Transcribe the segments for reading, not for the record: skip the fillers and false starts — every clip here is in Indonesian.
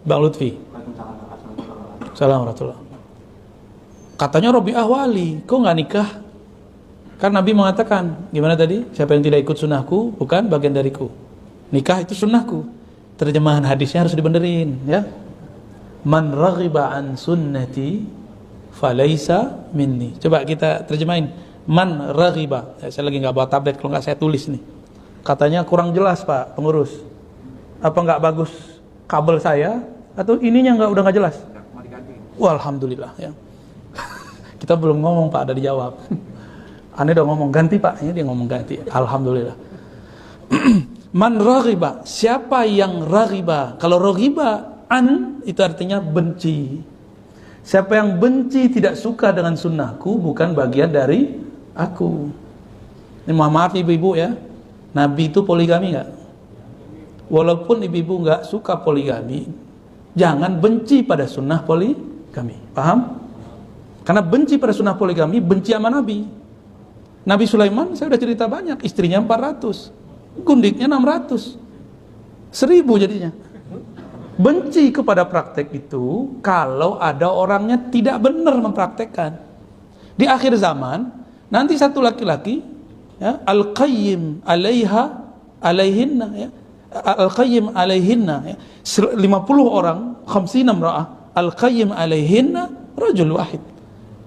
Bang Lutfi. Assalamualaikum warahmatullahi. Katanya Rabi'ah wali, kok nggak nikah? Kan Nabi mengatakan, gimana tadi? Siapa yang tidak ikut sunnahku bukan bagian dariku. Nikah itu sunnahku. Terjemahan hadisnya harus dibenerin, ya. Man raghiba an sunnati falaisa minni. Coba kita terjemahin. Man raghiba. Ya, saya lagi nggak bawa tablet, kalau nggak saya tulis nih. Katanya kurang jelas Pak pengurus. Apa nggak bagus kabel saya? Atau ininya udah nggak jelas? Wah, alhamdulillah ya. Kita belum ngomong Pak, ada dijawab. Ane udah ngomong ganti Pak, ini dia ngomong ganti. Alhamdulillah. Man raghiba, siapa yang raghiba? Kalau raghiba an itu artinya benci. Siapa yang benci, tidak suka dengan sunnahku, bukan bagian dari aku. Ini maaf ibu-ibu ya, Nabi itu poligami nggak? Walaupun ibu-ibu nggak suka poligami, jangan benci pada sunnah poligami. Paham? Karena benci pada sunnah poligami, benci sama Nabi. Nabi Sulaiman, saya udah cerita banyak, istrinya 400, gundiknya 600, 1000 jadinya. Benci kepada praktek itu kalau ada orangnya tidak benar mempraktekkan. Di akhir zaman nanti satu laki-laki, ya, al-qayyim alaihinna, ya, al-qayyim alaihinna, ya, 50 orang, 50 imra'ah, al-qayyim alaihinna rajul wahid.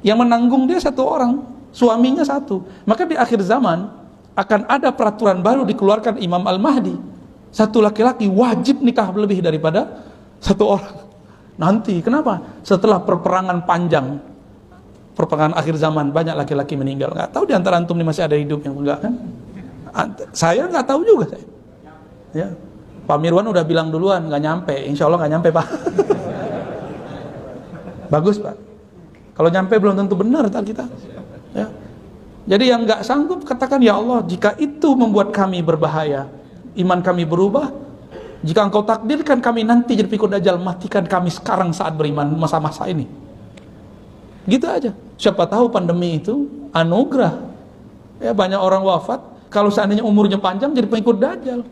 Yang menanggung dia satu orang, suaminya satu. Maka di akhir zaman akan ada peraturan baru dikeluarkan Imam Al-Mahdi. Satu laki-laki wajib nikah lebih daripada satu orang. Nanti, kenapa? Setelah perperangan panjang, perperangan akhir zaman, banyak laki-laki meninggal. Nggak tahu di antara antum ini masih ada hidup yang enggak kan? Saya nggak tahu juga saya. Ya. Pak Mirwan udah bilang duluan, nggak nyampe. Insya Allah nggak nyampe Pak. Bagus Pak. Kalau nyampe belum tentu benar tak kita. Ya. Jadi yang nggak sanggup katakan, ya Allah, jika itu membuat kami berbahaya, iman kami berubah, jika engkau takdirkan kami nanti jadi pikul dajjal, matikan kami sekarang saat beriman masa-masa ini. Gitu aja. Siapa tahu pandemi itu anugerah. Ya, banyak orang wafat, kalau seandainya umurnya panjang jadi pengikut dajjal.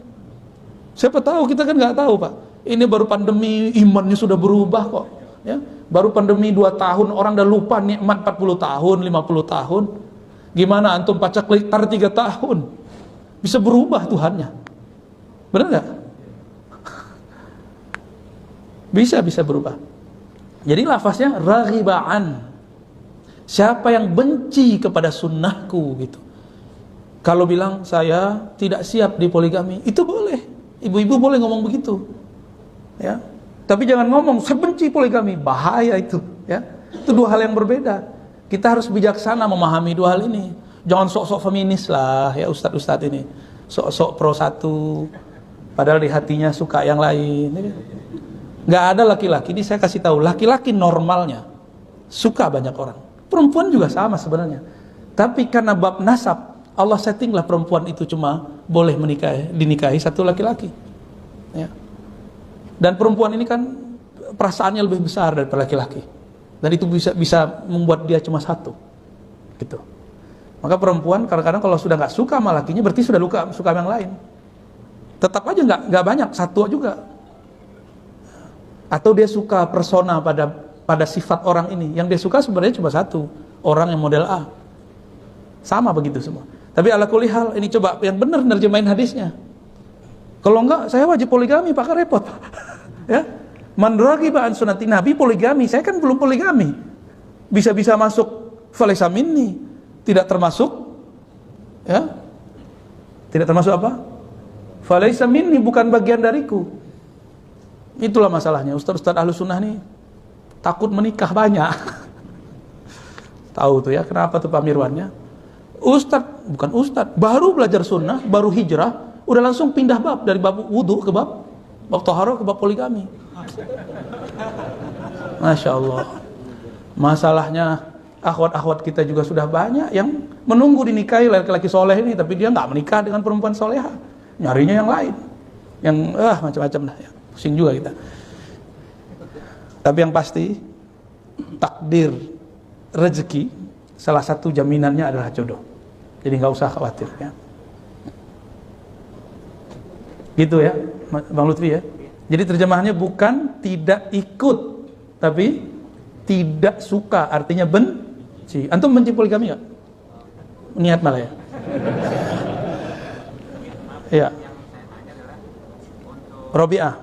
Siapa tahu, kita kan nggak tahu Pak. Ini baru pandemi, imannya sudah berubah kok. Ya, baru pandemi 2 tahun, orang udah lupa nikmat 40 tahun, 50 tahun. Gimana antum pacak tar 3 tahun? Bisa berubah Tuhannya. Benar nggak? Bisa berubah. Jadi lafaznya raghibaan. Siapa yang benci kepada sunnahku gitu. Kalau bilang saya tidak siap di poligami, itu boleh. Ibu-ibu boleh ngomong begitu. Ya. Tapi jangan ngomong saya benci poligami, bahaya itu, ya. Itu dua hal yang berbeda. Kita harus bijaksana memahami dua hal ini. Jangan sok-sok feminis lah, ya ustadz-ustadz ini. Sok-sok pro satu, padahal di hatinya suka yang lain. Nggak ada laki-laki, ini saya kasih tahu, laki-laki normalnya suka banyak orang. Perempuan juga sama sebenarnya. Tapi karena bab nasab, Allah settinglah perempuan itu cuma boleh dinikahi satu laki-laki. Ya. Dan perempuan ini kan perasaannya lebih besar daripada laki-laki, dan itu bisa membuat dia cuma satu, gitu. Maka perempuan kadang-kadang kalau sudah nggak suka sama lakinya, berarti sudah suka yang lain. Tetap aja nggak banyak, satu juga. Atau dia suka persona pada sifat orang ini, yang dia suka sebenarnya cuma satu, orang yang model A. Sama begitu semua. Tapi ala kulli hal, ini coba yang benar nerjemahin hadisnya. Kalau enggak, saya wajib poligami, Pak, kan repot. Ya. Man raghiba an sunnati, Nabi poligami, saya kan belum poligami. Bisa-bisa masuk falaysa minni, tidak termasuk, ya. Tidak termasuk apa? Falaysa minni, bukan bagian dariku. Itulah masalahnya. Ustaz-ustaz ahlu sunnah nih takut menikah banyak. Tahu tuh ya, kenapa tuh Pak Mirwannya? Bukan ustaz, baru belajar sunnah, baru hijrah, udah langsung pindah bab, dari bab wudu ke bab taharah ke bab poligami. Masya Allah. Masalahnya akhwat-akhwat kita juga sudah banyak yang menunggu dinikahi laki-laki soleh ini, tapi dia nggak menikah dengan perempuan soleha, nyarinya yang lain, yang macam-macam dah ya. Pusing juga kita. Tapi yang pasti takdir rezeki salah satu jaminannya adalah jodoh. Jadi nggak usah khawatir ya. Gitu ya, Bang Lutfi ya. Jadi terjemahannya bukan tidak ikut, tapi tidak suka, artinya benci. Antum benci poligami nggak? Niat malah ya. Ya. Robiah.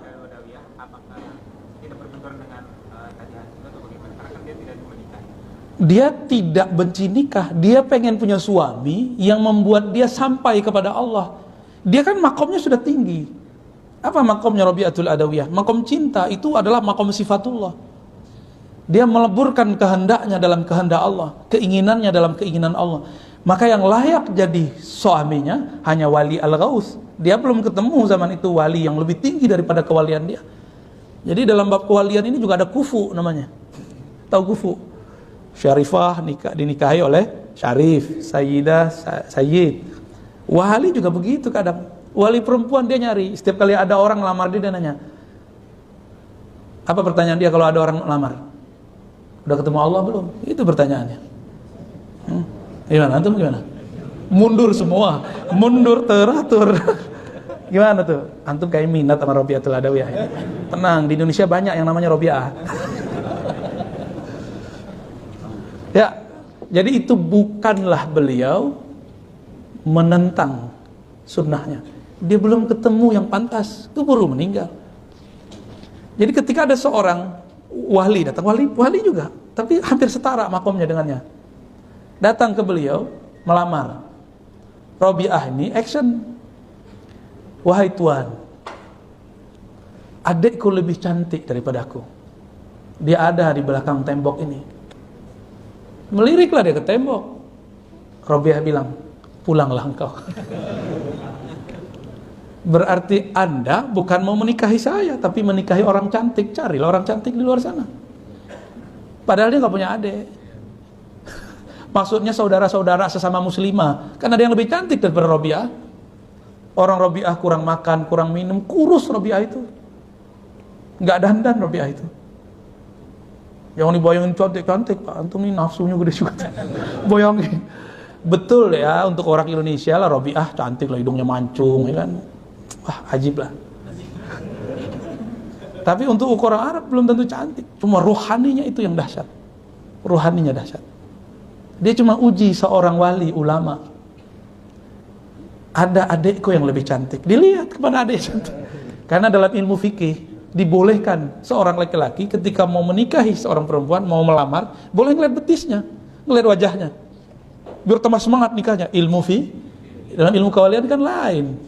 Dia tidak benci nikah, dia pengen punya suami yang membuat dia sampai kepada Allah. Dia kan makomnya sudah tinggi. Apa makomnya Rabi'atul Adawiyah? Makom cinta itu adalah makom sifatullah. Dia meleburkan kehendaknya dalam kehendak Allah, keinginannya dalam keinginan Allah. Maka yang layak jadi suaminya hanya wali al-ghaus. Dia belum ketemu zaman itu wali yang lebih tinggi daripada kewalian dia. Jadi dalam bab kewalian ini juga ada kufu namanya. Tahu kufu? Syarifah dinikahi oleh Syarif, Sayyidah, Sayyid. Wali juga begitu kadang. Wali perempuan dia nyari. Setiap kali ada orang lamar dia nanya. Apa pertanyaan dia kalau ada orang lamar? Udah ketemu Allah belum? Itu pertanyaannya. Gimana? Antum gimana? Mundur semua. Mundur teratur. Gimana tuh? Antum kayak minat sama Rabi'atul Adawiyah ini. Tenang, di Indonesia banyak yang namanya Rabi'ah. Ya, jadi itu bukanlah beliau menentang sunnahnya. Dia belum ketemu yang pantas, keburu meninggal. Jadi ketika ada seorang wali datang, wali juga, tapi hampir setara makomnya dengannya, datang ke beliau melamar. Rabi'ah ini action. Wahai Tuhan, adikku lebih cantik daripada aku. Dia ada di belakang tembok ini. Meliriklah dia ke tembok. Rabi'ah bilang, pulanglah engkau. Berarti Anda bukan mau menikahi saya, tapi menikahi orang cantik. Carilah orang cantik di luar sana. Padahal dia gak punya adik. Maksudnya saudara-saudara sesama muslimah. Kan ada yang lebih cantik daripada Rabi'ah. Orang Rabi'ah kurang makan, kurang minum, kurus Rabi'ah itu. Gak dandan Rabi'ah itu. Jangan dibayangin cantik-cantik, Pak. Antum ini nafsunya gede juga. Bayangin. Betul ya, untuk orang Indonesia lah Rabi'ah cantik lah, hidungnya mancung, ya kan. Wah, ajib lah. Tapi untuk orang Arab belum tentu cantik. Cuma ruhaninya itu yang dahsyat. Ruhaninya dahsyat. Dia cuma uji seorang wali ulama. Ada adikku yang lebih cantik. Dilihat kepada adik cantik. Karena dalam ilmu fikih dibolehkan seorang laki-laki ketika mau menikahi seorang perempuan, mau melamar, boleh ngeliat betisnya, ngeliat wajahnya. Biar tambah semangat nikahnya. Ilmu dalam ilmu kewalian kan lain.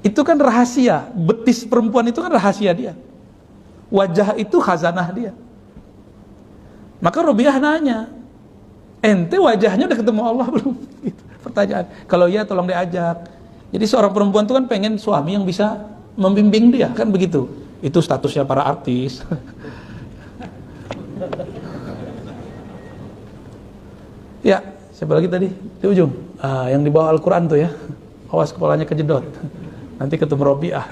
Itu kan rahasia. Betis perempuan itu kan rahasia dia. Wajah itu khazanah dia. Maka Rabi'ah nanya, ente wajahnya udah ketemu Allah belum? Gitu, pertanyaan. Kalau iya tolong diajak. Jadi seorang perempuan itu kan pengen suami yang bisa membimbing dia, kan begitu. Itu statusnya para artis. Ya, siapa lagi tadi? Di ujung. Yang di bawah Al-Quran tuh ya. Awas kepalanya kejedot. Nanti ketemu Rabi'ah.